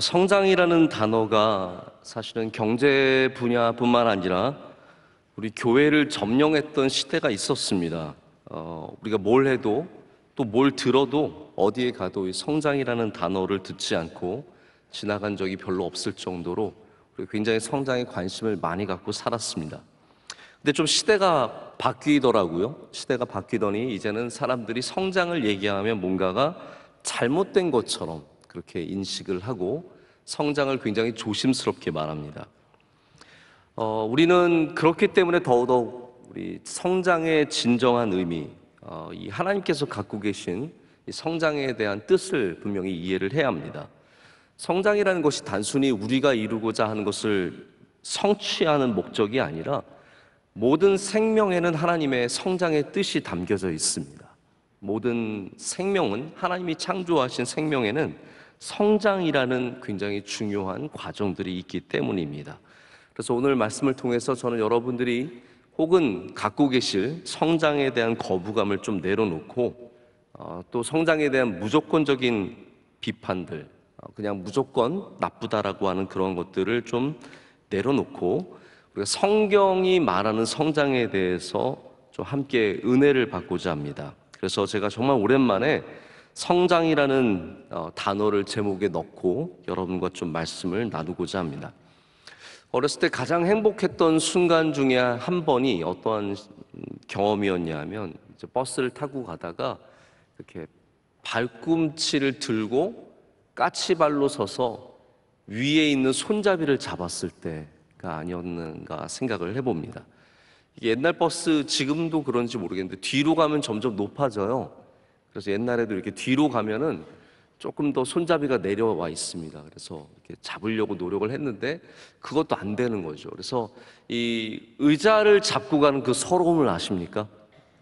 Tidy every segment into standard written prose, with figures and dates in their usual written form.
성장이라는 단어가 사실은 경제 분야뿐만 아니라 우리 교회를 점령했던 시대가 있었습니다. 우리가 뭘 해도 또 뭘 들어도 어디에 가도 이 성장이라는 단어를 듣지 않고 지나간 적이 별로 없을 정도로 우리가 굉장히 성장에 관심을 많이 갖고 살았습니다. 근데 좀 시대가 바뀌더라고요. 시대가 바뀌더니 이제는 사람들이 성장을 얘기하면 뭔가가 잘못된 것처럼 그렇게 인식을 하고 성장을 굉장히 조심스럽게 말합니다. 우리는 그렇기 때문에 더더욱 우리 성장의 진정한 의미, 이 하나님께서 갖고 계신 이 성장에 대한 뜻을 분명히 이해를 해야 합니다. 성장이라는 것이 단순히 우리가 이루고자 하는 것을 성취하는 목적이 아니라 모든 생명에는 하나님의 성장의 뜻이 담겨져 있습니다. 모든 생명은 하나님이 창조하신 생명에는 성장이라는 굉장히 중요한 과정들이 있기 때문입니다. 그래서 오늘 말씀을 통해서 저는 여러분들이 혹은 갖고 계실 성장에 대한 거부감을 좀 내려놓고 또 성장에 대한 무조건적인 비판들, 그냥 무조건 나쁘다라고 하는 그런 것들을 좀 내려놓고 우리가 성경이 말하는 성장에 대해서 좀 함께 은혜를 받고자 합니다. 그래서 제가 정말 오랜만에 성장이라는 단어를 제목에 넣고 여러분과 좀 말씀을 나누고자 합니다. 어렸을 때 가장 행복했던 순간 중에 한 번이 어떠한 경험이었냐면 이제 버스를 타고 가다가 이렇게 발꿈치를 들고 까치발로 서서 위에 있는 손잡이를 잡았을 때가 아니었는가 생각을 해봅니다. 이게 옛날 버스 지금도 그런지 모르겠는데 뒤로 가면 점점 높아져요. 그래서 옛날에도 이렇게 뒤로 가면은 조금 더 손잡이가 내려와 있습니다. 그래서 이렇게 잡으려고 노력을 했는데 그것도 안 되는 거죠. 그래서 이 의자를 잡고 가는 그 서러움을 아십니까?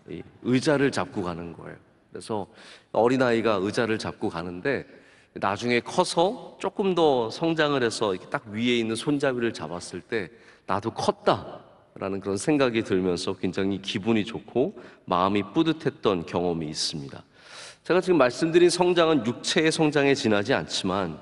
이 의자를 잡고 가는 거예요. 그래서 어린아이가 의자를 잡고 가는데 나중에 커서 조금 더 성장을 해서 이렇게 딱 위에 있는 손잡이를 잡았을 때 나도 컸다라는 그런 생각이 들면서 굉장히 기분이 좋고 마음이 뿌듯했던 경험이 있습니다. 제가 지금 말씀드린 성장은 육체의 성장에 지나지 않지만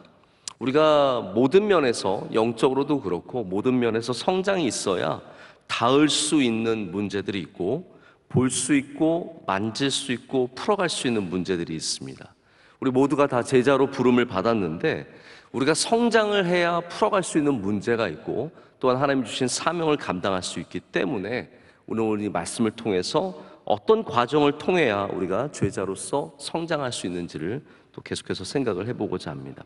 우리가 모든 면에서 영적으로도 그렇고 모든 면에서 성장이 있어야 닿을 수 있는 문제들이 있고 볼 수 있고 만질 수 있고 풀어갈 수 있는 문제들이 있습니다. 우리 모두가 다 제자로 부름을 받았는데 우리가 성장을 해야 풀어갈 수 있는 문제가 있고 또한 하나님 주신 사명을 감당할 수 있기 때문에 오늘 이 말씀을 통해서 어떤 과정을 통해야 우리가 제자로서 성장할 수 있는지를 또 계속해서 생각을 해보고자 합니다.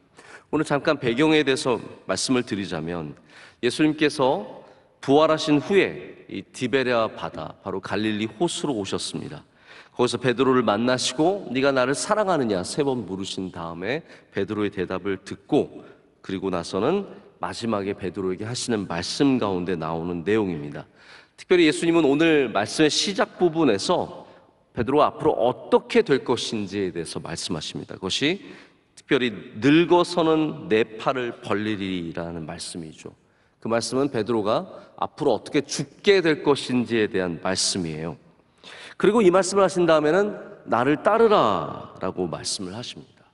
오늘 잠깐 배경에 대해서 말씀을 드리자면 예수님께서 부활하신 후에 이 디베랴 바다, 바로 갈릴리 호수로 오셨습니다. 거기서 베드로를 만나시고 네가 나를 사랑하느냐 3번 물으신 다음에 베드로의 대답을 듣고 그리고 나서는 마지막에 베드로에게 하시는 말씀 가운데 나오는 내용입니다. 특별히 예수님은 오늘 말씀의 시작 부분에서 베드로가 앞으로 어떻게 될 것인지에 대해서 말씀하십니다. 그것이 특별히 늙어서는 내 팔을 벌리리라는 말씀이죠. 그 말씀은 베드로가 앞으로 어떻게 죽게 될 것인지에 대한 말씀이에요. 그리고 이 말씀을 하신 다음에는 나를 따르라 라고 말씀을 하십니다.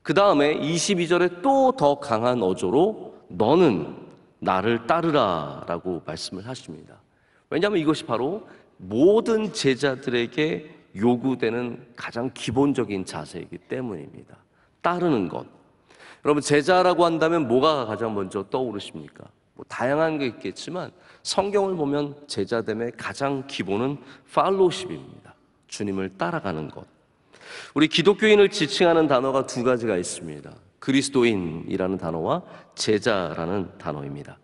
그 다음에 22절에 또 더 강한 어조로 너는 나를 따르라 라고 말씀을 하십니다. 왜냐하면 이것이 바로 모든 제자들에게 요구되는 가장 기본적인 자세이기 때문입니다. 따르는 것. 여러분, 제자라고 한다면 뭐가 가장 먼저 떠오르십니까? 다양한 게 있겠지만 성경을 보면 제자됨의 가장 기본은 팔로우십입니다. 주님을 따라가는 것. 우리 기독교인을 지칭하는 단어가 2가지가 있습니다. 그리스도인이라는 단어와 제자라는 단어입니다.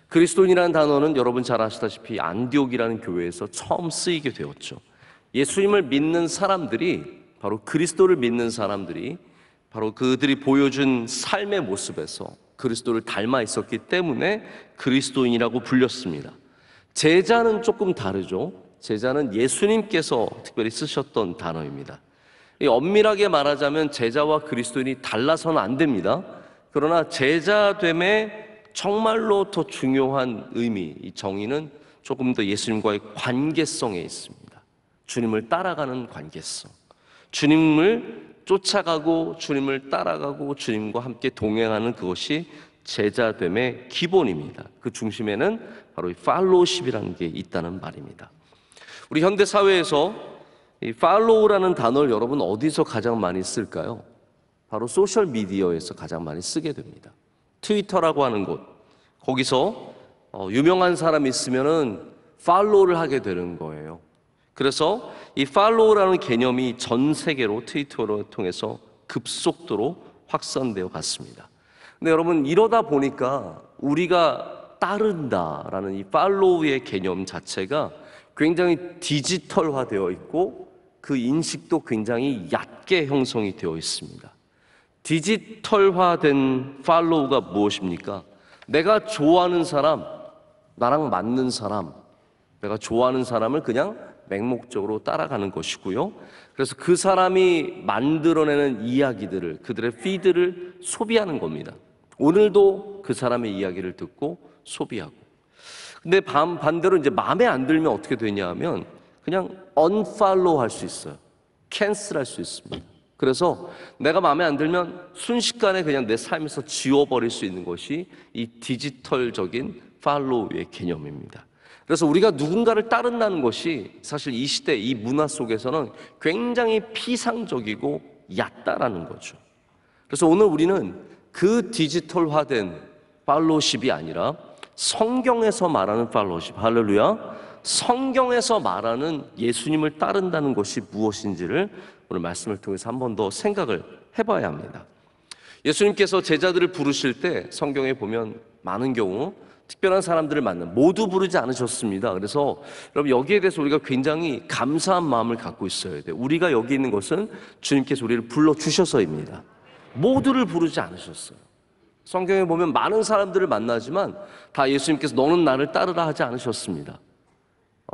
그리스도인이라는 단어는 여러분 잘 아시다시피 안디옥이라는 교회에서 처음 쓰이게 되었죠. 예수님을 믿는 사람들이, 바로 그리스도를 믿는 사람들이 바로 그들이 보여준 삶의 모습에서 그리스도를 닮아 있었기 때문에 그리스도인이라고 불렸습니다. 제자는 조금 다르죠. 제자는 예수님께서 특별히 쓰셨던 단어입니다. 엄밀하게 말하자면 제자와 그리스도인이 달라서는 안 됩니다. 그러나 제자됨의 정말로 더 중요한 의미, 이 정의는 조금 더 예수님과의 관계성에 있습니다. 주님을 따라가는 관계성. 주님을 쫓아가고 주님을 따라가고 주님과 함께 동행하는 그것이 제자됨의 기본입니다. 그 중심에는 바로 이 팔로우십이라는 게 있다는 말입니다. 우리 현대 사회에서 이 팔로우라는 단어를 여러분 어디서 가장 많이 쓸까요? 바로 소셜 미디어에서 가장 많이 쓰게 됩니다. 트위터라고 하는 곳, 거기서 유명한 사람이 있으면은 팔로우를 하게 되는 거예요. 그래서 이 팔로우라는 개념이 전 세계로 트위터를 통해서 급속도로 확산되어 갔습니다. 근데 여러분, 이러다 보니까 우리가 따른다라는 이 팔로우의 개념 자체가 굉장히 디지털화되어 있고 그 인식도 굉장히 얕게 형성이 되어 있습니다. 디지털화된 팔로우가 무엇입니까? 내가 좋아하는 사람, 나랑 맞는 사람, 내가 좋아하는 사람을 그냥 맹목적으로 따라가는 것이고요. 그래서 그 사람이 만들어내는 이야기들을, 그들의 피드를 소비하는 겁니다. 오늘도 그 사람의 이야기를 듣고 소비하고. 근데 반대로 이제 마음에 안 들면 어떻게 되냐 하면 그냥 언팔로우 할 수 있어요. 캔슬할 수 있습니다. 그래서 내가 마음에 안 들면 순식간에 그냥 내 삶에서 지워버릴 수 있는 것이 이 디지털적인 팔로우의 개념입니다. 그래서 우리가 누군가를 따른다는 것이 사실 이 시대, 이 문화 속에서는 굉장히 피상적이고 얕다라는 거죠. 그래서 오늘 우리는 그 디지털화된 팔로우십이 아니라 성경에서 말하는 팔로우십, 할렐루야, 성경에서 말하는 예수님을 따른다는 것이 무엇인지를 오늘 말씀을 통해서 한 번 더 생각을 해봐야 합니다. 예수님께서 제자들을 부르실 때 성경에 보면 많은 경우 특별한 사람들을 모두 부르지 않으셨습니다. 그래서 여러분, 여기에 대해서 우리가 굉장히 감사한 마음을 갖고 있어야 돼요. 우리가 여기 있는 것은 주님께서 우리를 불러주셔서입니다. 모두를 부르지 않으셨어요. 성경에 보면 많은 사람들을 만나지만 다 예수님께서 너는 나를 따르라 하지 않으셨습니다.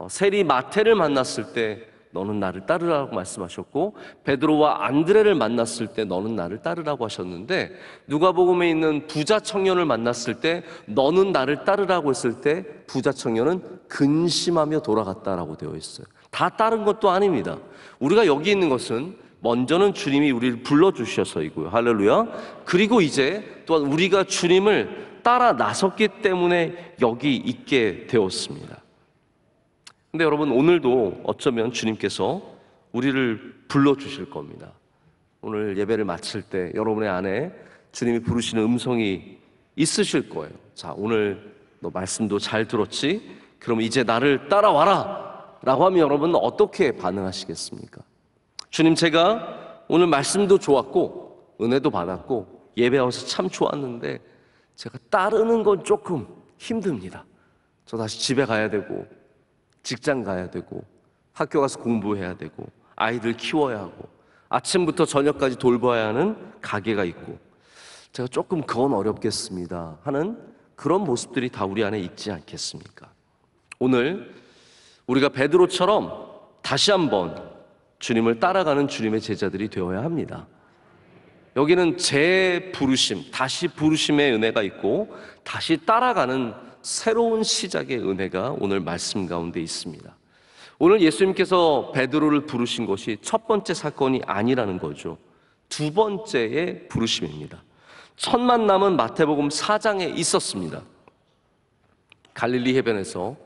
세리 마태를 만났을 때 너는 나를 따르라고 말씀하셨고, 베드로와 안드레를 만났을 때 너는 나를 따르라고 하셨는데, 누가복음에 있는 부자 청년을 만났을 때 너는 나를 따르라고 했을 때 부자 청년은 근심하며 돌아갔다라고 되어 있어요. 다 따른 것도 아닙니다. 우리가 여기 있는 것은 먼저는 주님이 우리를 불러주셔서이고요. 할렐루야. 그리고 이제 또한 우리가 주님을 따라 나섰기 때문에 여기 있게 되었습니다. 근데 여러분, 오늘도 어쩌면 주님께서 우리를 불러주실 겁니다. 오늘 예배를 마칠 때 여러분의 안에 주님이 부르시는 음성이 있으실 거예요. 자, 오늘 너 말씀도 잘 들었지? 그럼 이제 나를 따라와라 라고 하면 여러분 어떻게 반응하시겠습니까? 주님, 제가 오늘 말씀도 좋았고 은혜도 받았고 예배 와서 참 좋았는데 제가 따르는 건 조금 힘듭니다. 저 다시 집에 가야 되고 직장 가야 되고 학교 가서 공부해야 되고 아이들 키워야 하고 아침부터 저녁까지 돌봐야 하는 가게가 있고 제가 조금 그건 어렵겠습니다 하는 그런 모습들이 다 우리 안에 있지 않겠습니까? 오늘 우리가 베드로처럼 다시 한번 주님을 따라가는 주님의 제자들이 되어야 합니다. 여기는 재부르심, 다시 부르심의 은혜가 있고 다시 따라가는 새로운 시작의 은혜가 오늘 말씀 가운데 있습니다. 오늘 예수님께서 베드로를 부르신 것이 첫 번째 사건이 아니라는 거죠. 두 번째의 부르심입니다. 첫 만남은 마태복음 4장에 있었습니다. 갈릴리 해변에서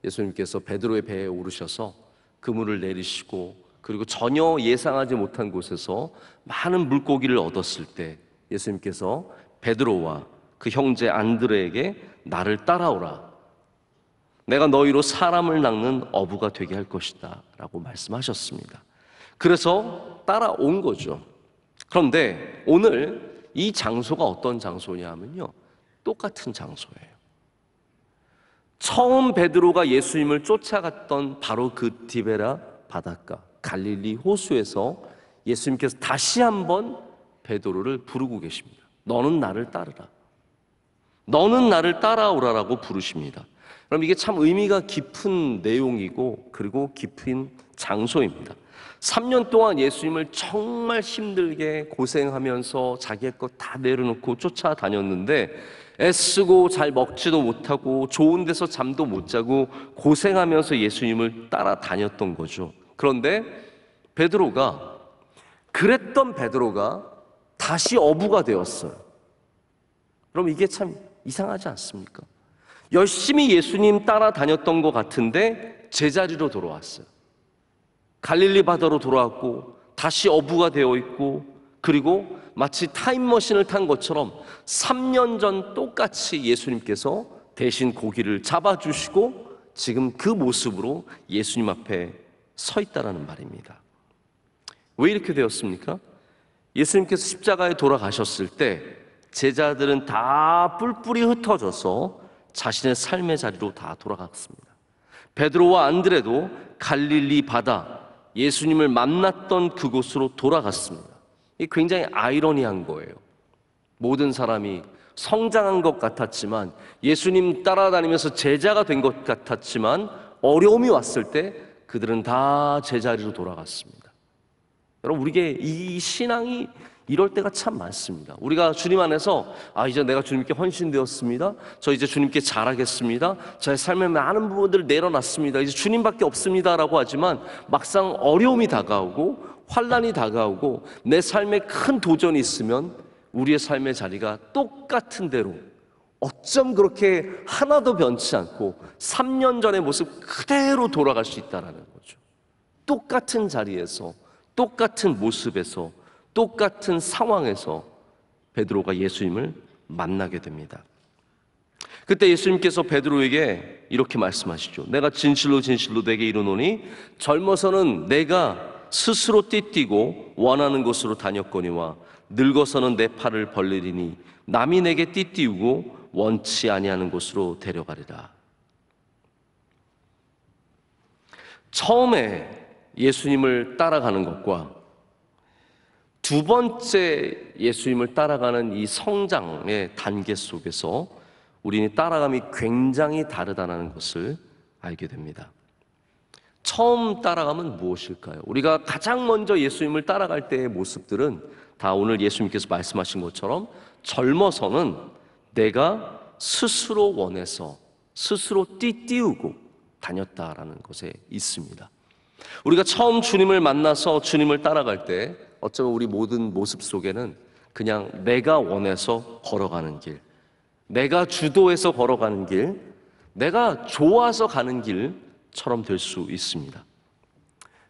예수님께서 베드로의 배에 오르셔서 그물을 내리시고 그리고 전혀 예상하지 못한 곳에서 많은 물고기를 얻었을 때 예수님께서 베드로와 그 형제 안드레에게 나를 따라오라. 내가 너희로 사람을 낚는 어부가 되게 할 것이다 라고 말씀하셨습니다. 그래서 따라온 거죠. 그런데 오늘 이 장소가 어떤 장소냐면요, 똑같은 장소예요. 처음 베드로가 예수님을 쫓아갔던 바로 그 디베라 바닷가 갈릴리 호수에서 예수님께서 다시 한번 베드로를 부르고 계십니다. 너는 나를 따르라. 너는 나를 따라오라라고 부르십니다. 그럼 이게 참 의미가 깊은 내용이고 그리고 깊은 장소입니다. 3년 동안 예수님을 정말 힘들게 고생하면서 자기의 것 다 내려놓고 쫓아다녔는데 애쓰고 잘 먹지도 못하고 좋은 데서 잠도 못 자고 고생하면서 예수님을 따라다녔던 거죠. 그런데 베드로가 그랬던 베드로가 다시 어부가 되었어요. 그럼 이게 참 이상하지 않습니까? 열심히 예수님 따라다녔던 것 같은데 제자리로 돌아왔어요. 갈릴리 바다로 돌아왔고 다시 어부가 되어 있고, 그리고 마치 타임머신을 탄 것처럼 3년 전 똑같이 예수님께서 대신 고기를 잡아주시고 지금 그 모습으로 예수님 앞에 서 있다라는 말입니다. 왜 이렇게 되었습니까? 예수님께서 십자가에 돌아가셨을 때 제자들은 다 뿔뿔이 흩어져서 자신의 삶의 자리로 다 돌아갔습니다. 베드로와 안드레도 갈릴리 바다, 예수님을 만났던 그곳으로 돌아갔습니다. 이게 굉장히 아이러니한 거예요. 모든 사람이 성장한 것 같았지만, 예수님 따라다니면서 제자가 된 것 같았지만, 어려움이 왔을 때 그들은 다 제자리로 돌아갔습니다. 여러분, 우리에게 이 신앙이 이럴 때가 참 많습니다. 우리가 주님 안에서 이제 내가 주님께 헌신되었습니다. 저 이제 주님께 잘하겠습니다. 저의 삶의 많은 부분들을 내려놨습니다. 이제 주님밖에 없습니다라고 하지만 막상 어려움이 다가오고 환난이 다가오고 내 삶에 큰 도전이 있으면 우리의 삶의 자리가 똑같은 대로, 어쩜 그렇게 하나도 변치 않고 3년 전의 모습 그대로 돌아갈 수 있다는 거죠. 똑같은 자리에서, 똑같은 모습에서, 똑같은 상황에서 베드로가 예수님을 만나게 됩니다. 그때 예수님께서 베드로에게 이렇게 말씀하시죠. 내가 진실로 진실로 내게 이르노니 젊어서는 내가 스스로 띠띠고 원하는 곳으로 다녔거니와 늙어서는 내 팔을 벌리리니 남이 내게 띠띠우고 원치 아니하는 곳으로 데려가리라. 처음에 예수님을 따라가는 것과 두 번째 예수님을 따라가는 이 성장의 단계 속에서 우리는 따라감이 굉장히 다르다는 것을 알게 됩니다. 처음 따라감은 무엇일까요? 우리가 가장 먼저 예수님을 따라갈 때의 모습들은 다 오늘 예수님께서 말씀하신 것처럼 젊어서는 내가 스스로 원해서 스스로 띠띠우고 다녔다라는 것에 있습니다. 우리가 처음 주님을 만나서 주님을 따라갈 때 어쩌면 우리 모든 모습 속에는 그냥 내가 원해서 걸어가는 길, 내가 주도해서 걸어가는 길, 내가 좋아서 가는 길처럼 될 수 있습니다.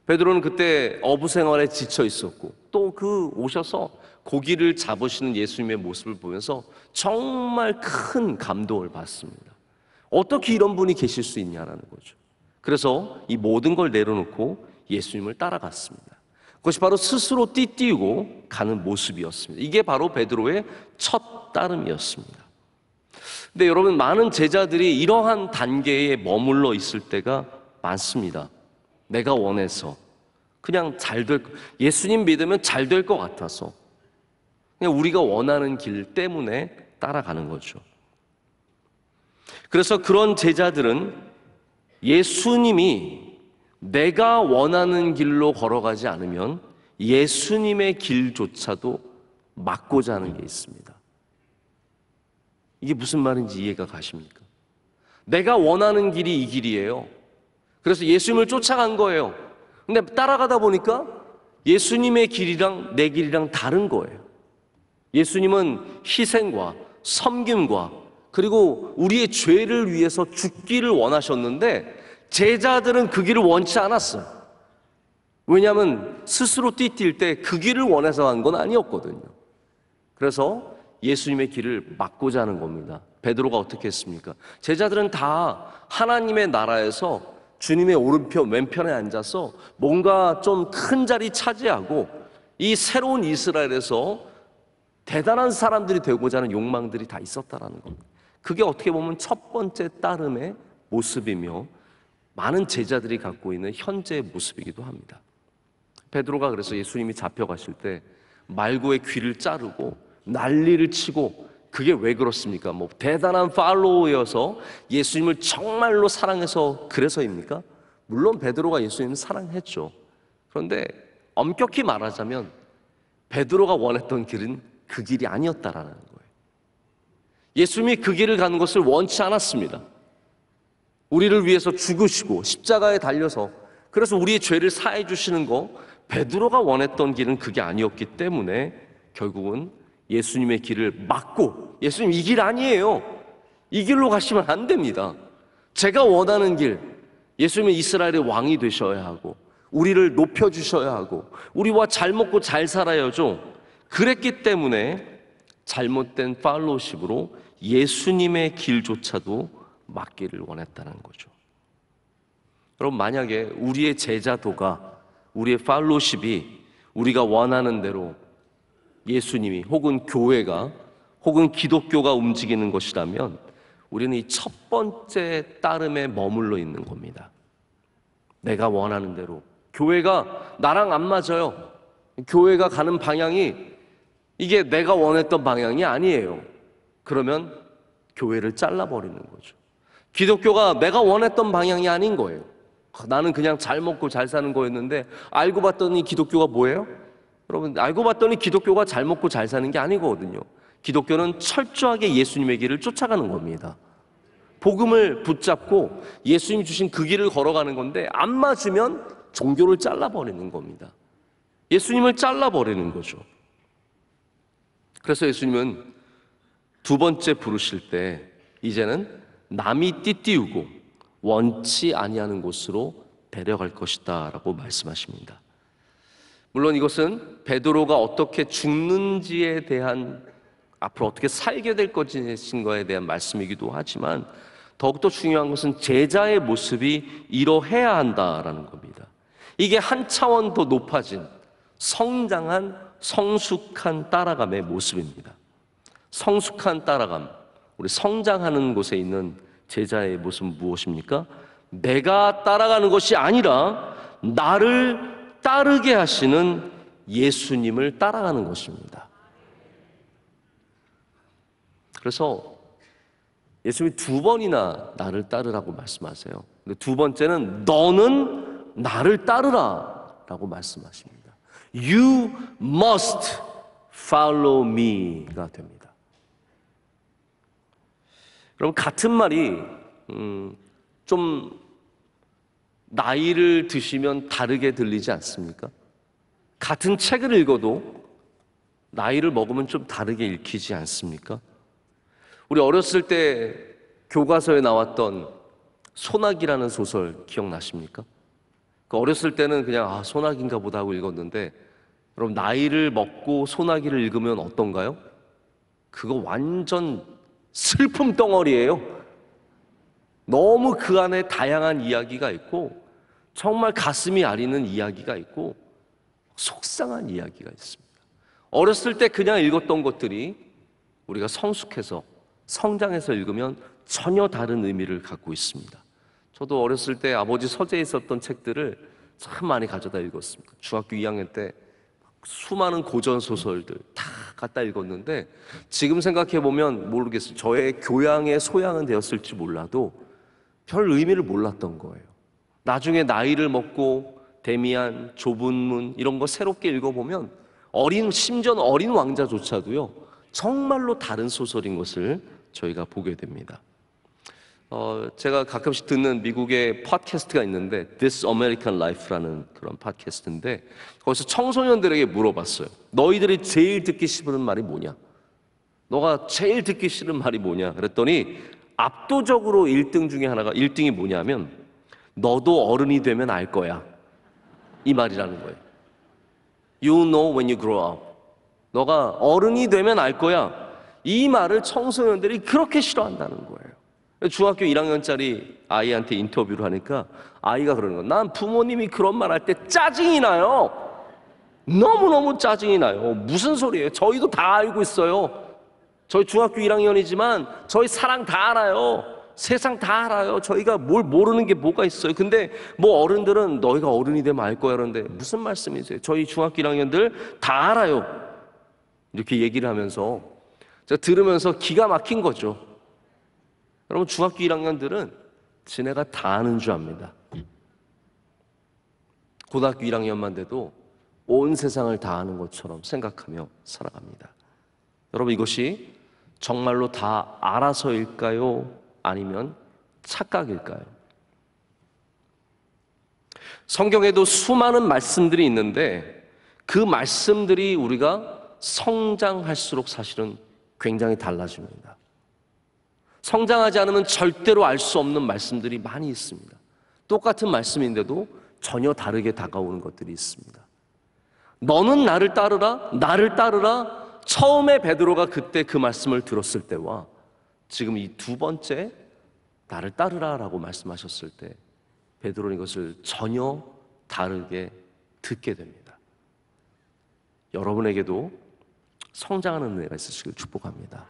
베드로는 그때 어부 생활에 지쳐 있었고 또 오셔서 고기를 잡으시는 예수님의 모습을 보면서 정말 큰 감동을 받습니다. 어떻게 이런 분이 계실 수 있냐라는 거죠. 그래서 이 모든 걸 내려놓고 예수님을 따라갔습니다. 그것이 바로 스스로 띠띠우고 가는 모습이었습니다. 이게 바로 베드로의 첫 따름이었습니다. 근데 여러분, 많은 제자들이 이러한 단계에 머물러 있을 때가 많습니다. 내가 원해서 그냥 예수님 믿으면 잘 될 것 같아서 그냥 우리가 원하는 길 때문에 따라가는 거죠. 그래서 그런 제자들은 예수님이 내가 원하는 길로 걸어가지 않으면 예수님의 길조차도 막고자 하는 게 있습니다. 이게 무슨 말인지 이해가 가십니까? 내가 원하는 길이 이 길이에요. 그래서 예수님을 쫓아간 거예요. 근데 따라가다 보니까 예수님의 길이랑 내 길이랑 다른 거예요. 예수님은 희생과 섬김과 그리고 우리의 죄를 위해서 죽기를 원하셨는데 제자들은 그 길을 원치 않았어요. 왜냐하면 스스로 띠뛸 때 그 길을 원해서 간 건 아니었거든요. 그래서 예수님의 길을 막고자 하는 겁니다. 베드로가 어떻게 했습니까? 제자들은 다 하나님의 나라에서 주님의 오른편 왼편에 앉아서 뭔가 좀 큰 자리 차지하고 이 새로운 이스라엘에서 대단한 사람들이 되고자 하는 욕망들이 다 있었다라는 겁니다. 그게 어떻게 보면 첫 번째 따름의 모습이며 많은 제자들이 갖고 있는 현재의 모습이기도 합니다. 베드로가 그래서 예수님이 잡혀가실 때 말고의 귀를 자르고 난리를 치고, 그게 왜 그렇습니까? 대단한 팔로워여서 예수님을 정말로 사랑해서 그래서입니까? 물론 베드로가 예수님을 사랑했죠. 그런데 엄격히 말하자면 베드로가 원했던 길은 그 길이 아니었다라는 거예요. 예수님이 그 길을 가는 것을 원치 않았습니다. 우리를 위해서 죽으시고 십자가에 달려서, 그래서 우리의 죄를 사해 주시는 거 베드로가 원했던 길은 그게 아니었기 때문에 결국은 예수님의 길을 막고, 예수님 이 길 아니에요, 이 길로 가시면 안 됩니다, 제가 원하는 길, 예수님은 이스라엘의 왕이 되셔야 하고 우리를 높여주셔야 하고 우리와 잘 먹고 잘 살아야죠. 그랬기 때문에 잘못된 팔로우십으로 예수님의 길조차도 막기를 원했다는 거죠. 여러분, 만약에 우리의 제자도가, 우리의 팔로우십이 우리가 원하는 대로 예수님이 혹은 교회가 혹은 기독교가 움직이는 것이라면 우리는 이 첫 번째 따름에 머물러 있는 겁니다. 내가 원하는 대로, 교회가 나랑 안 맞아요, 교회가 가는 방향이 이게 내가 원했던 방향이 아니에요, 그러면 교회를 잘라버리는 거죠. 기독교가 내가 원했던 방향이 아닌 거예요. 나는 그냥 잘 먹고 잘 사는 거였는데 알고 봤더니 기독교가 뭐예요? 여러분, 알고 봤더니 기독교가 잘 먹고 잘 사는 게 아니거든요. 기독교는 철저하게 예수님의 길을 쫓아가는 겁니다. 복음을 붙잡고 예수님이 주신 그 길을 걸어가는 건데 안 맞으면 종교를 잘라버리는 겁니다. 예수님을 잘라버리는 거죠. 그래서 예수님은 두 번째 부르실 때 이제는 남이 띠띠우고 원치 아니하는 곳으로 데려갈 것이다 라고 말씀하십니다. 물론 이것은 베드로가 어떻게 죽는지에 대한, 앞으로 어떻게 살게 될 것인가에 대한 말씀이기도 하지만 더욱더 중요한 것은 제자의 모습이 이러해야 한다라는 겁니다. 이게 한 차원 더 높아진 성장한 성숙한 따라감의 모습입니다. 성숙한 따라감, 우리 성장하는 곳에 있는 제자의 모습은 무엇입니까? 내가 따라가는 것이 아니라 나를 따르게 하시는 예수님을 따라가는 것입니다. 그래서 예수님이 두 번이나 나를 따르라고 말씀하세요. 근데 두 번째는 너는 나를 따르라 라고 말씀하십니다. You must follow me가 됩니다. 그럼 같은 말이 좀 나이를 드시면 다르게 들리지 않습니까? 같은 책을 읽어도 나이를 먹으면 좀 다르게 읽히지 않습니까? 우리 어렸을 때 교과서에 나왔던 소나기라는 소설 기억나십니까? 그 어렸을 때는 그냥 소나기인가 보다 하고 읽었는데, 여러분, 나이를 먹고 소나기를 읽으면 어떤가요? 그거 완전 슬픔 덩어리예요. 너무 그 안에 다양한 이야기가 있고 정말 가슴이 아리는 이야기가 있고 속상한 이야기가 있습니다. 어렸을 때 그냥 읽었던 것들이 우리가 성숙해서 성장해서 읽으면 전혀 다른 의미를 갖고 있습니다. 저도 어렸을 때 아버지 서재에 있었던 책들을 참 많이 가져다 읽었습니다. 중학교 2학년 때 수많은 고전 소설들 다 갖다 읽었는데 지금 생각해보면 모르겠어요. 저의 교양의 소양은 되었을지 몰라도 별 의미를 몰랐던 거예요. 나중에 나이를 먹고 데미안, 좁은 문 이런 거 새롭게 읽어보면 심지어 어린 왕자조차도요 정말로 다른 소설인 것을 저희가 보게 됩니다. 제가 가끔씩 듣는 미국의 팟캐스트가 있는데 This American Life라는 그런 팟캐스트인데 거기서 청소년들에게 물어봤어요. 너희들이 제일 듣기 싫은 말이 뭐냐? 너가 제일 듣기 싫은 말이 뭐냐? 그랬더니 압도적으로 1등 중에 하나가, 1등이 뭐냐면 너도 어른이 되면 알 거야, 이 말이라는 거예요. You know when you grow up. 너가 어른이 되면 알 거야. 이 말을 청소년들이 그렇게 싫어한다는 거예요. 중학교 1학년짜리 아이한테 인터뷰를 하니까 아이가 그러는 거예요. 난 부모님이 그런 말 할 때 짜증이 나요. 너무너무 짜증이 나요. 무슨 소리예요? 저희도 다 알고 있어요. 저희 중학교 1학년이지만 저희 사랑 다 알아요. 세상 다 알아요. 저희가 뭘 모르는 게 뭐가 있어요. 근데 뭐 어른들은 너희가 어른이 되면 알 거야 그러는데 무슨 말씀이세요? 저희 중학교 1학년들 다 알아요. 이렇게 얘기를 하면서 제가 들으면서 기가 막힌 거죠. 여러분, 중학교 1학년들은 지네가 다 아는 줄 압니다. 고등학교 1학년만 돼도 온 세상을 다 아는 것처럼 생각하며 살아갑니다. 여러분, 이것이 정말로 다 알아서일까요? 아니면 착각일까요? 성경에도 수많은 말씀들이 있는데 그 말씀들이 우리가 성장할수록 사실은 굉장히 달라집니다. 성장하지 않으면 절대로 알 수 없는 말씀들이 많이 있습니다. 똑같은 말씀인데도 전혀 다르게 다가오는 것들이 있습니다. 너는 나를 따르라, 나를 따르라. 처음에 베드로가 그때 그 말씀을 들었을 때와 지금 이 두 번째 나를 따르라라고 말씀하셨을 때 베드로는 이것을 전혀 다르게 듣게 됩니다. 여러분에게도 성장하는 은혜가 있으시길 축복합니다.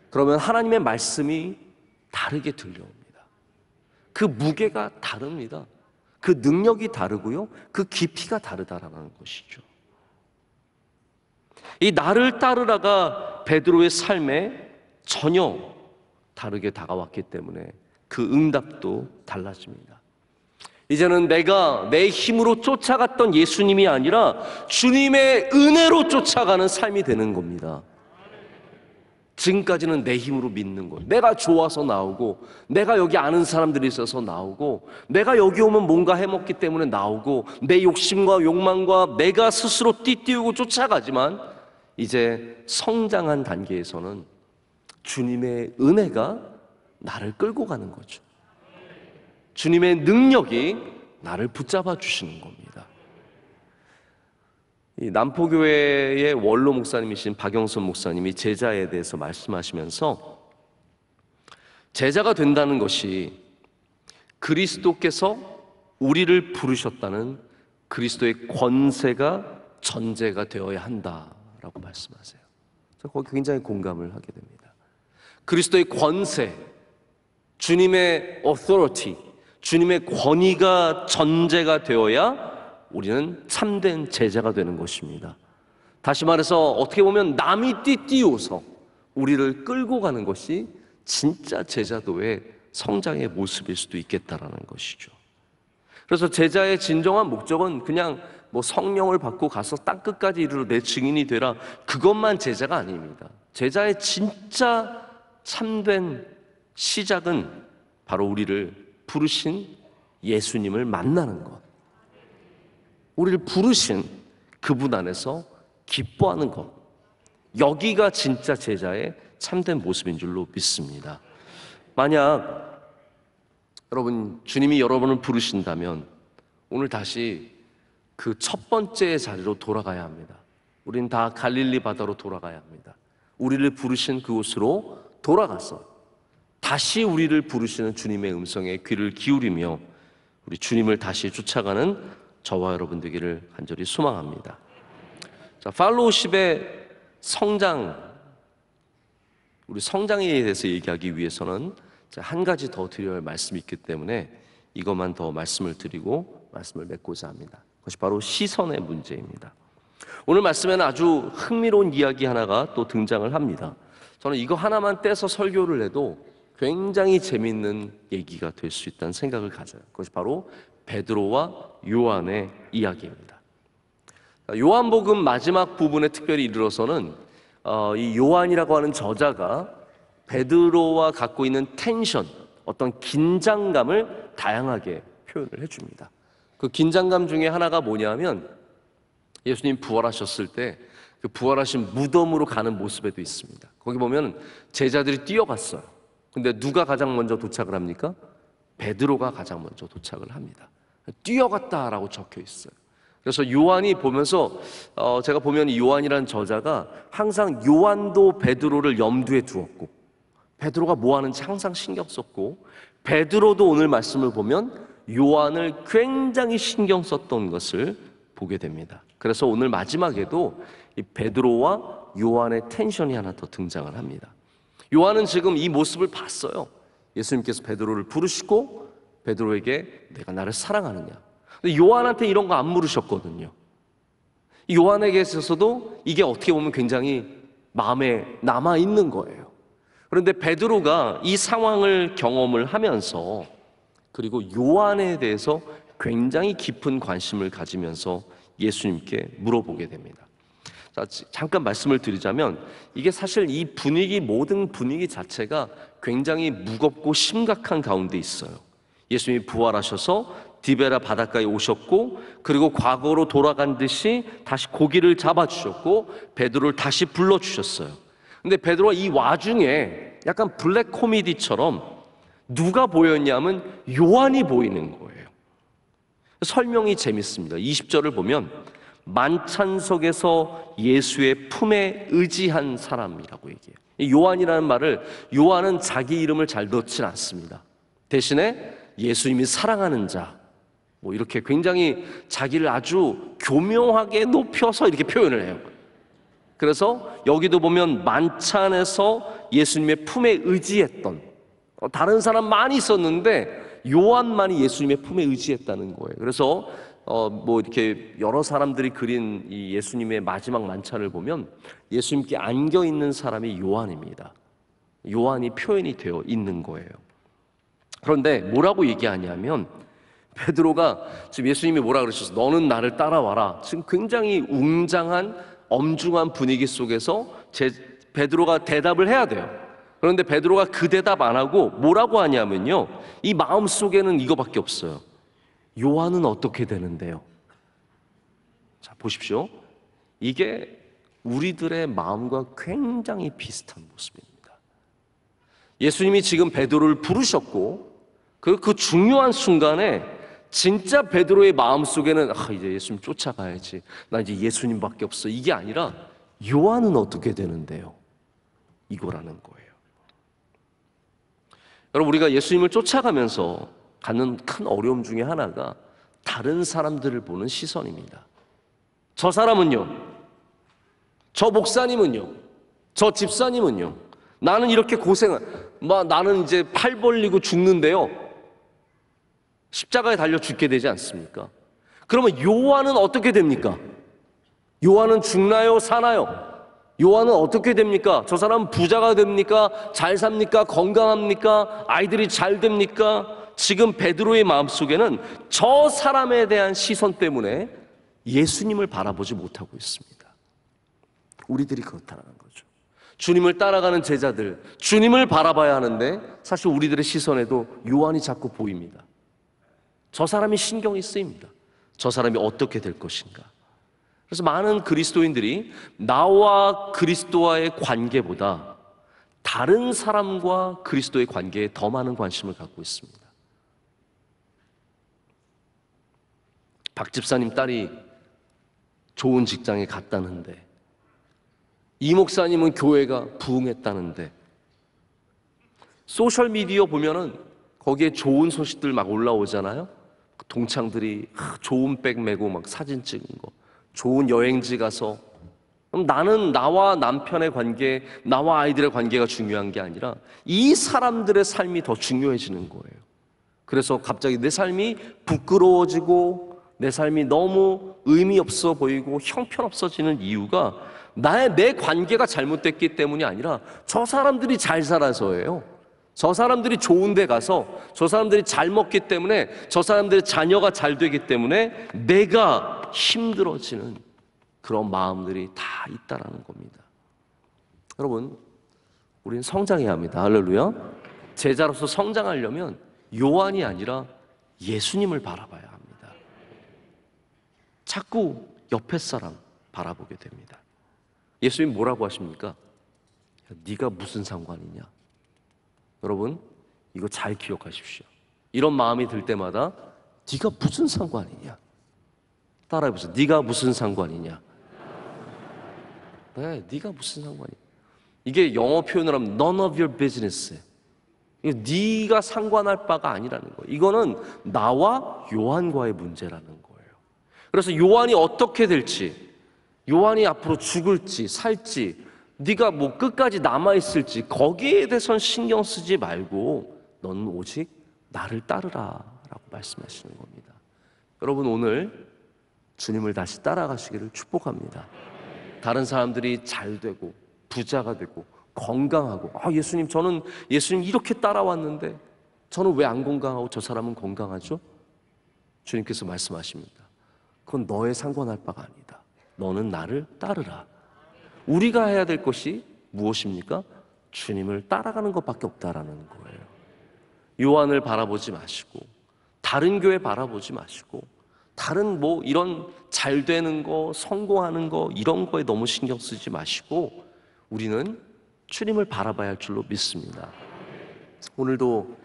그러면 하나님의 말씀이 다르게 들려옵니다. 그 무게가 다릅니다. 그 능력이 다르고요, 그 깊이가 다르다라는 것이죠. 이 나를 따르라가 베드로의 삶에 전혀 다르게 다가왔기 때문에 그 응답도 달라집니다. 이제는 내가 내 힘으로 쫓아갔던 예수님이 아니라 주님의 은혜로 쫓아가는 삶이 되는 겁니다. 지금까지는 내 힘으로 믿는 것, 내가 좋아서 나오고, 내가 여기 아는 사람들이 있어서 나오고, 내가 여기 오면 뭔가 해먹기 때문에 나오고, 내 욕심과 욕망과 내가 스스로 띠띠우고 쫓아가지만 이제 성장한 단계에서는 주님의 은혜가 나를 끌고 가는 거죠. 주님의 능력이 나를 붙잡아 주시는 겁니다. 이 남포교회의 원로 목사님이신 박영선 목사님이 제자에 대해서 말씀하시면서 제자가 된다는 것이 그리스도께서 우리를 부르셨다는 그리스도의 권세가 전제가 되어야 한다라고 말씀하세요. 저 거기 굉장히 공감을 하게 됩니다. 그리스도의 권세, 주님의 authority, 주님의 권위가 전제가 되어야 우리는 참된 제자가 되는 것입니다. 다시 말해서 어떻게 보면 남이 띠띠워서 우리를 끌고 가는 것이 진짜 제자도의 성장의 모습일 수도 있겠다라는 것이죠. 그래서 제자의 진정한 목적은 그냥 뭐 성령을 받고 가서 땅 끝까지 이르러 내 증인이 되라, 그것만 제자가 아닙니다. 제자의 진짜 참된 시작은 바로 우리를 부르신 예수님을 만나는 것, 우리를 부르신 그분 안에서 기뻐하는 것, 여기가 진짜 제자의 참된 모습인 줄로 믿습니다. 만약 여러분, 주님이 여러분을 부르신다면 오늘 다시 그 첫 번째 자리로 돌아가야 합니다. 우린 다 갈릴리 바다로 돌아가야 합니다. 우리를 부르신 그곳으로 돌아가서 다시 우리를 부르시는 주님의 음성에 귀를 기울이며 우리 주님을 다시 쫓아가는 저와 여러분 되기를 간절히 소망합니다. 자, 팔로우십의 성장, 우리 성장에 대해서 얘기하기 위해서는 한 가지 더 드려야 할 말씀이 있기 때문에 이것만 더 말씀을 드리고 말씀을 맺고자 합니다. 그것이 바로 시선의 문제입니다. 오늘 말씀에는 아주 흥미로운 이야기 하나가 또 등장을 합니다. 저는 이거 하나만 떼서 설교를 해도 굉장히 재미있는 얘기가 될 수 있다는 생각을 가져요. 그것이 바로 베드로와 요한의 이야기입니다. 요한복음 마지막 부분에 특별히 이르러서는 이 요한이라고 하는 저자가 베드로와 갖고 있는 텐션, 어떤 긴장감을 다양하게 표현을 해줍니다. 그 긴장감 중에 하나가 뭐냐면 예수님 부활하셨을 때 그 부활하신 무덤으로 가는 모습에도 있습니다. 거기 보면 제자들이 뛰어갔어요. 근데 누가 가장 먼저 도착을 합니까? 베드로가 가장 먼저 도착을 합니다. 뛰어갔다라고 적혀 있어요. 그래서 요한이 보면서 제가 보면 이 요한이라는 저자가 항상 요한도 베드로를 염두에 두었고 베드로가 뭐 하는지 항상 신경 썼고 베드로도 오늘 말씀을 보면 요한을 굉장히 신경 썼던 것을 보게 됩니다. 그래서 오늘 마지막에도 이 베드로와 요한의 텐션이 하나 더 등장을 합니다. 요한은 지금 이 모습을 봤어요. 예수님께서 베드로를 부르시고 베드로에게 내가 나를 사랑하느냐. 근데 요한한테 이런 거 안 물으셨거든요. 요한에게 있어서도 이게 어떻게 보면 굉장히 마음에 남아있는 거예요. 그런데 베드로가 이 상황을 경험을 하면서 그리고 요한에 대해서 굉장히 깊은 관심을 가지면서 예수님께 물어보게 됩니다. 자, 잠깐 말씀을 드리자면 이게 사실 이 분위기, 모든 분위기 자체가 굉장히 무겁고 심각한 가운데 있어요. 예수님이 부활하셔서 디베라 바닷가에 오셨고, 그리고 과거로 돌아간 듯이 다시 고기를 잡아주셨고 베드로를 다시 불러주셨어요. 근데 베드로가 이 와중에 약간 블랙 코미디처럼 누가 보였냐면 요한이 보이는 거예요. 설명이 재밌습니다. 20절을 보면 만찬석에서 예수의 품에 의지한 사람이라고 얘기해요. 이 요한이라는 말을, 요한은 자기 이름을 잘 넣진 않습니다. 대신에 예수님이 사랑하는 자, 뭐 이렇게 굉장히 자기를 아주 교묘하게 높여서 이렇게 표현을 해요. 그래서 여기도 보면 만찬에서 예수님의 품에 의지했던, 다른 사람 많이 있었는데 요한만이 예수님의 품에 의지했다는 거예요. 그래서 뭐 이렇게 여러 사람들이 그린 이 예수님의 마지막 만찬을 보면 예수님께 안겨 있는 사람이 요한입니다. 요한이 표현이 되어 있는 거예요. 그런데 뭐라고 얘기하냐면, 베드로가 지금 예수님이 뭐라 그러셨어? 너는 나를 따라와라. 지금 굉장히 웅장한 엄중한 분위기 속에서 베드로가 대답을 해야 돼요. 그런데 베드로가 그 대답 안 하고 뭐라고 하냐면요, 이 마음 속에는 이거밖에 없어요. 요한은 어떻게 되는데요? 자, 보십시오. 이게 우리들의 마음과 굉장히 비슷한 모습입니다. 예수님이 지금 베드로를 부르셨고, 그리고 그 중요한 순간에 진짜 베드로의 마음속에는 이제 예수님 쫓아가야지, 나 이제 예수님밖에 없어, 이게 아니라 요한은 어떻게 되는데요? 이거라는 거예요. 여러분, 우리가 예수님을 쫓아가면서 갖는 큰 어려움 중에 하나가 다른 사람들을 보는 시선입니다. 저 사람은요, 저 목사님은요, 저 집사님은요, 나는 이렇게 나는 이제 팔 벌리고 죽는데요, 십자가에 달려 죽게 되지 않습니까? 그러면 요한은 어떻게 됩니까? 요한은 죽나요? 사나요? 요한은 어떻게 됩니까? 저 사람은 부자가 됩니까? 잘 삽니까? 건강합니까? 아이들이 잘 됩니까? 지금 베드로의 마음속에는 저 사람에 대한 시선 때문에 예수님을 바라보지 못하고 있습니다. 우리들이 그렇다는 거죠. 주님을 따라가는 제자들, 주님을 바라봐야 하는데 사실 우리들의 시선에도 요한이 자꾸 보입니다. 저 사람이 신경이 쓰입니다. 저 사람이 어떻게 될 것인가. 그래서 많은 그리스도인들이 나와 그리스도와의 관계보다 다른 사람과 그리스도의 관계에 더 많은 관심을 갖고 있습니다. 박 집사님 딸이 좋은 직장에 갔다는데, 이 목사님은 교회가 부흥했다는데, 소셜미디어 보면은 거기에 좋은 소식들 막 올라오잖아요. 동창들이 좋은 백 메고 막 사진 찍은 거, 좋은 여행지 가서. 그럼 나는 나와 남편의 관계, 나와 아이들의 관계가 중요한 게 아니라 이 사람들의 삶이 더 중요해지는 거예요. 그래서 갑자기 내 삶이 부끄러워지고 내 삶이 너무 의미 없어 보이고 형편없어지는 이유가 내 관계가 잘못됐기 때문이 아니라 저 사람들이 잘 살아서예요. 저 사람들이 좋은 데 가서, 저 사람들이 잘 먹기 때문에, 저 사람들의 자녀가 잘 되기 때문에 내가 힘들어지는 그런 마음들이 다 있다라는 겁니다. 여러분, 우리는 성장해야 합니다. 할렐루야. 제자로서 성장하려면 요한이 아니라 예수님을 바라봐야 합니다. 자꾸 옆에 사람 바라보게 됩니다. 예수님 뭐라고 하십니까? 네가 무슨 상관이냐? 여러분, 이거 잘 기억하십시오. 이런 마음이 들 때마다 네가 무슨 상관이냐? 따라해보세요. 네가 무슨 상관이냐? 네, 네가 무슨 상관이냐? 이게 영어 표현으로 하면 none of your business. 이거 네가 상관할 바가 아니라는 거예요. 이거는 나와 요한과의 문제라는 거예요. 그래서 요한이 어떻게 될지, 요한이 앞으로 죽을지 살지, 네가 뭐 끝까지 남아있을지 거기에 대해서는 신경 쓰지 말고 너는 오직 나를 따르라 라고 말씀하시는 겁니다. 여러분, 오늘 주님을 다시 따라가시기를 축복합니다. 다른 사람들이 잘 되고 부자가 되고 건강하고, 예수님, 저는 예수님 이렇게 따라왔는데 저는 왜 안 건강하고 저 사람은 건강하죠? 주님께서 말씀하십니다. 그건 너의 상관할 바가 아니다. 너는 나를 따르라. 우리가 해야 될 것이 무엇입니까? 주님을 따라가는 것밖에 없다라는 거예요. 요한을 바라보지 마시고 다른 교회 바라보지 마시고 다른 뭐 이런 잘 되는 거, 성공하는 거 이런 거에 너무 신경 쓰지 마시고 우리는 주님을 바라봐야 할 줄로 믿습니다. 오늘도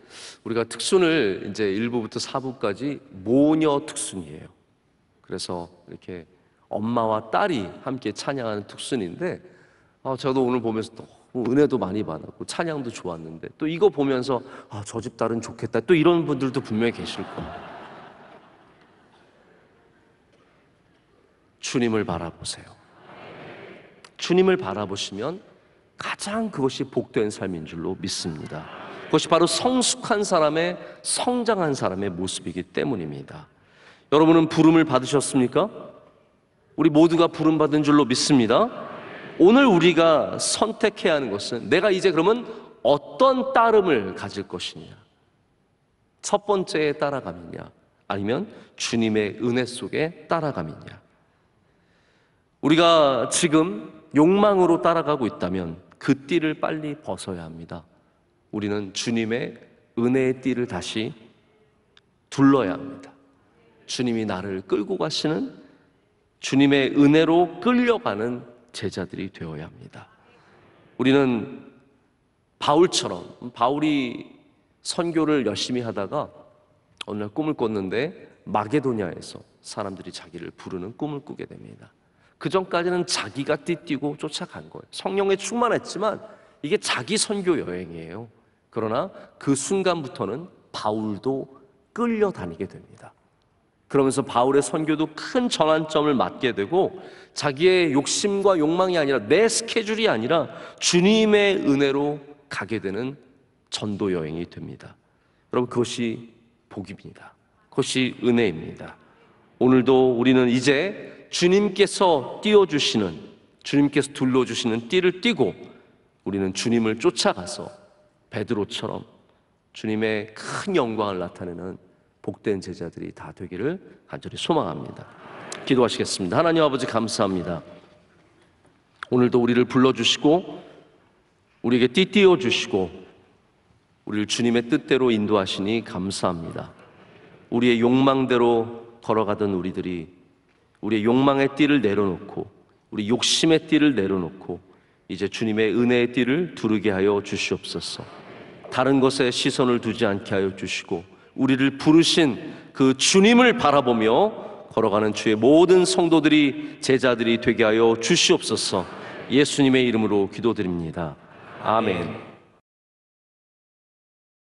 우리가 특순을 이제 1부부터 4부까지 모녀 특순이에요. 그래서 이렇게 엄마와 딸이 함께 찬양하는 특순인데 저도 오늘 보면서 또 은혜도 많이 받았고 찬양도 좋았는데 또 이거 보면서 저 집 딸은 좋겠다 또 이런 분들도 분명히 계실 겁니다. 주님을 바라보세요. 주님을 바라보시면 가장 그것이 복된 삶인 줄로 믿습니다. 그것이 바로 성숙한 사람의, 성장한 사람의 모습이기 때문입니다. 여러분은 부름을 받으셨습니까? 우리 모두가 부름받은 줄로 믿습니다. 오늘 우리가 선택해야 하는 것은 내가 이제 그러면 어떤 따름을 가질 것이냐, 첫 번째에 따라감이냐 아니면 주님의 은혜 속에 따라감이냐. 우리가 지금 욕망으로 따라가고 있다면 그 띠를 빨리 벗어야 합니다. 우리는 주님의 은혜의 띠를 다시 둘러야 합니다. 주님이 나를 끌고 가시는, 주님의 은혜로 끌려가는 제자들이 되어야 합니다. 우리는 바울처럼, 바울이 선교를 열심히 하다가 어느 날 꿈을 꿨는데 마게도냐에서 사람들이 자기를 부르는 꿈을 꾸게 됩니다. 그 전까지는 자기가 띠띠고 쫓아간 거예요. 성령에 충만했지만 이게 자기 선교 여행이에요. 그러나 그 순간부터는 바울도 끌려다니게 됩니다. 그러면서 바울의 선교도 큰 전환점을 맞게 되고 자기의 욕심과 욕망이 아니라 내 스케줄이 아니라 주님의 은혜로 가게 되는 전도 여행이 됩니다. 여러분, 그것이 복입니다. 그것이 은혜입니다. 오늘도 우리는 이제 주님께서 띄워주시는, 주님께서 둘러주시는 띠를 띠고 우리는 주님을 쫓아가서 베드로처럼 주님의 큰 영광을 나타내는 복된 제자들이 다 되기를 간절히 소망합니다. 기도하시겠습니다. 하나님 아버지, 감사합니다. 오늘도 우리를 불러주시고 우리에게 띠 띄워주시고 우리를 주님의 뜻대로 인도하시니 감사합니다. 우리의 욕망대로 걸어가던 우리들이 우리의 욕망의 띠를 내려놓고 우리 욕심의 띠를 내려놓고 이제 주님의 은혜의 띠를 두르게 하여 주시옵소서. 다른 것에 시선을 두지 않게 하여 주시고 우리를 부르신 그 주님을 바라보며 걸어가는 주의 모든 성도들이, 제자들이 되게 하여 주시옵소서. 예수님의 이름으로 기도드립니다. 아멘.